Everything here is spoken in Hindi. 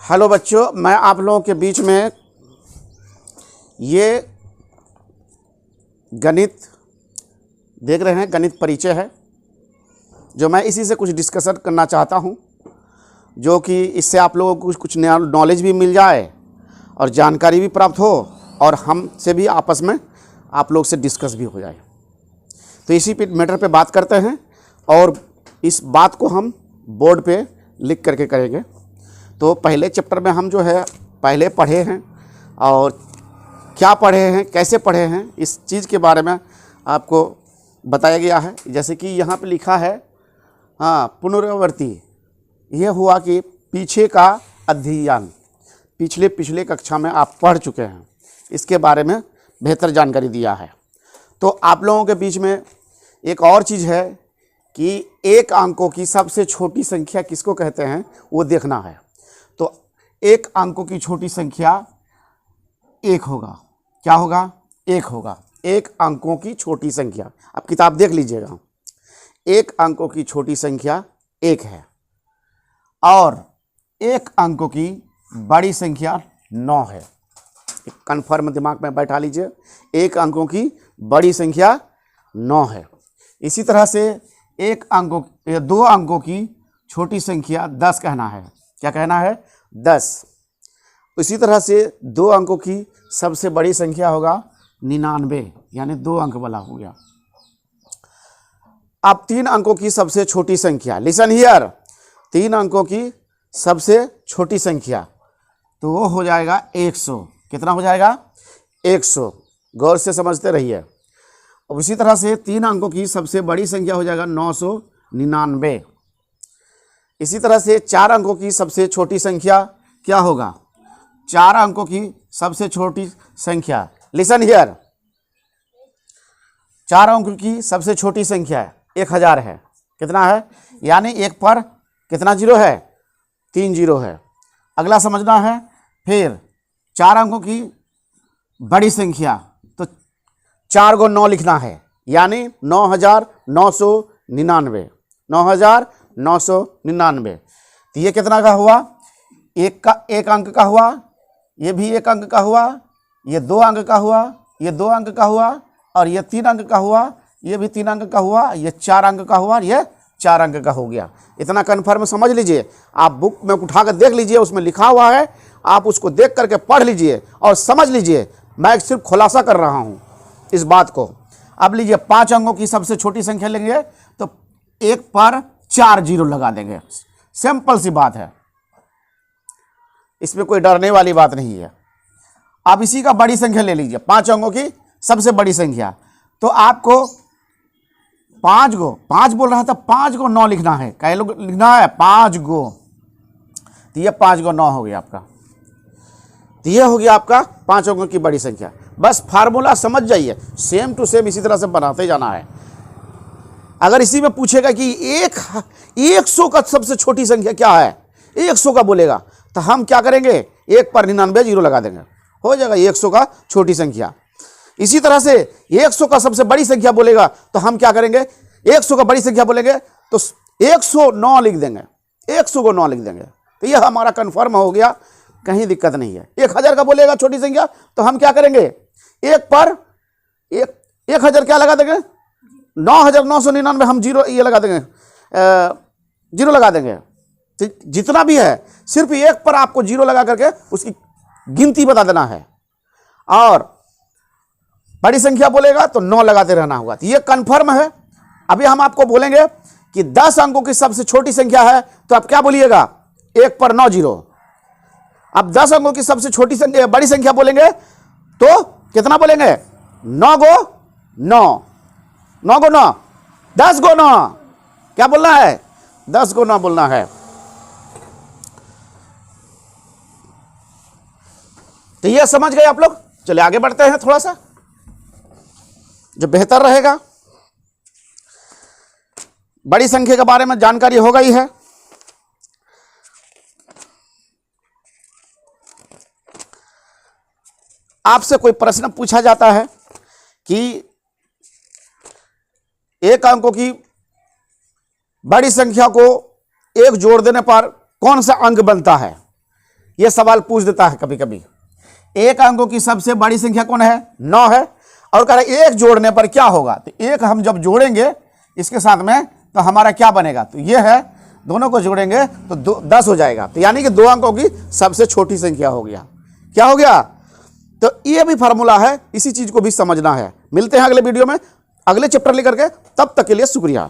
हेलो बच्चों, मैं आप लोगों के बीच में ये गणित देख रहे हैं, गणित परिचय है जो मैं इसी से कुछ डिस्कशन करना चाहता हूँ, जो कि इससे आप लोगों को कुछ नया नॉलेज भी मिल जाए और जानकारी भी प्राप्त हो और हमसे भी आपस में आप लोग से डिस्कस भी हो जाए। तो इसी मैटर पे बात करते हैं और इस बात को हम बोर्ड पे लिख करके करेंगे। तो पहले चैप्टर में हम जो है पहले पढ़े हैं और क्या पढ़े हैं, कैसे पढ़े हैं, इस चीज़ के बारे में आपको बताया गया है। जैसे कि यहाँ पे लिखा है पुनरावृत्ति। यह हुआ कि पीछे का अध्ययन, पिछले कक्षा में आप पढ़ चुके हैं, इसके बारे में बेहतर जानकारी दिया है। तो आप लोगों के बीच में एक और चीज़ है कि एक अंकों की सबसे छोटी संख्या किसको कहते हैं वो देखना है। तो एक अंकों की छोटी संख्या एक होगा। क्या होगा? एक होगा। एक अंकों की छोटी संख्या, आप किताब देख लीजिएगा। एक अंकों की छोटी संख्या एक है और एक अंकों की बड़ी संख्या 9 है। कन्फर्म दिमाग में बैठा लीजिए, एक अंकों की बड़ी संख्या 9 है। इसी तरह से दो अंकों की छोटी संख्या 10 कहना है। क्या कहना है? 10। इसी तरह से दो अंकों की सबसे बड़ी संख्या होगा 99, यानी 2 अंक वाला हो गया। अब 3 अंकों की सबसे छोटी संख्या, लिसन हियर, 3 अंकों की सबसे छोटी संख्या, तो वो हो जाएगा 100। कितना हो जाएगा? 100। गौर से समझते रहिए। अब इसी तरह से 3 अंकों की सबसे बड़ी संख्या हो जाएगा 999। इसी तरह से 4 अंकों की सबसे छोटी संख्या क्या होगा? 4 अंकों की सबसे छोटी संख्या, लिसन हियर, 4 अंकों की सबसे छोटी संख्या 1000 है। कितना है? यानी एक पर कितना जीरो है? 3 जीरो है। अगला समझना है। फिर 4 अंकों की बड़ी संख्या, तो 4 को 9 लिखना है, यानी 9999। 9999। तो ये कितना का हुआ? एक अंक का हुआ, ये भी 1 अंक का हुआ, ये 2 अंक का हुआ, ये 2 अंक का हुआ, और ये 3 अंक का हुआ, ये भी 3 अंक का हुआ, ये 4 अंक का हुआ, ये 4 अंक का हो गया। इतना कन्फर्म समझ लीजिए। आप बुक में उठा कर देख लीजिए, उसमें लिखा हुआ है, आप उसको देख करके पढ़ लीजिए और समझ लीजिए। मैं सिर्फ खुलासा कर रहा हूँ इस बात को। अब लीजिए 5 अंकों की सबसे छोटी संख्या लेंगे तो एक पर 4 जीरो लगा देंगे। सिंपल सी बात है, इसमें कोई डरने वाली बात नहीं है। आप इसी का बड़ी संख्या ले लीजिए, 5 अंकों की सबसे बड़ी संख्या, तो आपको 5 बोल रहा था, 5 को 9 लिखना है। कई लोग लिखना है 5 गो, तो ये 5 को 9 हो गया आपका। तो ये हो गया आपका 5 अंकों की बड़ी संख्या। बस फार्मूला समझ जाइए, सेम टू सेम इसी तरह से बनाते जाना है। अगर इसी में पूछेगा कि 100 का सबसे छोटी संख्या क्या है, 100 का बोलेगा, तो हम क्या करेंगे? 1 पर 99 जीरो लगा देंगे, हो जाएगा 100 का छोटी संख्या। इसी तरह से 100 का सबसे बड़ी संख्या बोलेगा तो हम क्या करेंगे? 100 का बड़ी संख्या बोलेंगे तो 109 लिख देंगे, 100 को 9 लिख देंगे। तो यह हमारा कन्फर्म हो गया, कहीं दिक्कत नहीं है। 1000 का बोलेगा छोटी संख्या, तो हम क्या करेंगे? 1 पर 1000 क्या लगा देंगे? 9999 हम जीरो ये लगा देंगे, जीरो लगा देंगे। तो जितना भी है सिर्फ 1 पर आपको जीरो लगा करके उसकी गिनती बता देना है, और बड़ी संख्या बोलेगा तो 9 लगाते रहना होगा। तो ये कन्फर्म है। अभी हम आपको बोलेंगे कि 10 अंकों की सबसे छोटी संख्या है, तो आप क्या बोलिएगा? 1 पर 9 जीरो। अब 10 अंकों की सबसे छोटी संख्या बड़ी संख्या बोलेंगे तो कितना बोलेंगे? 9 गो 9, 9 गो 9, 10 गो 9। क्या बोलना है? 10 गो 9 बोलना है। तो ये समझ गए आप लोग। चलिए आगे बढ़ते हैं, थोड़ा सा जो बेहतर रहेगा। बड़ी संख्या के बारे में जानकारी हो गई है। आपसे कोई प्रश्न पूछा जाता है कि एक अंकों की बड़ी संख्या को 1 जोड़ देने पर कौन सा अंक बनता है? ये सवाल पूछ देता है कभी कभी। एक अंकों की सबसे बड़ी संख्या कौन है? 9 है। और कह रहे एक जोड़ने पर क्या होगा, तो एक हम जब जोड़ेंगे इसके साथ में तो हमारा क्या बनेगा, तो ये है, दोनों को जोड़ेंगे तो 10 हो जाएगा। तो यानी कि 2 अंकों की सबसे छोटी संख्या हो गया। क्या हो गया? तो ये भी फार्मूला है, इसी चीज को भी समझना है। मिलते हैं अगले वीडियो में अगले चैप्टर लेकर के, तब तक के लिए शुक्रिया।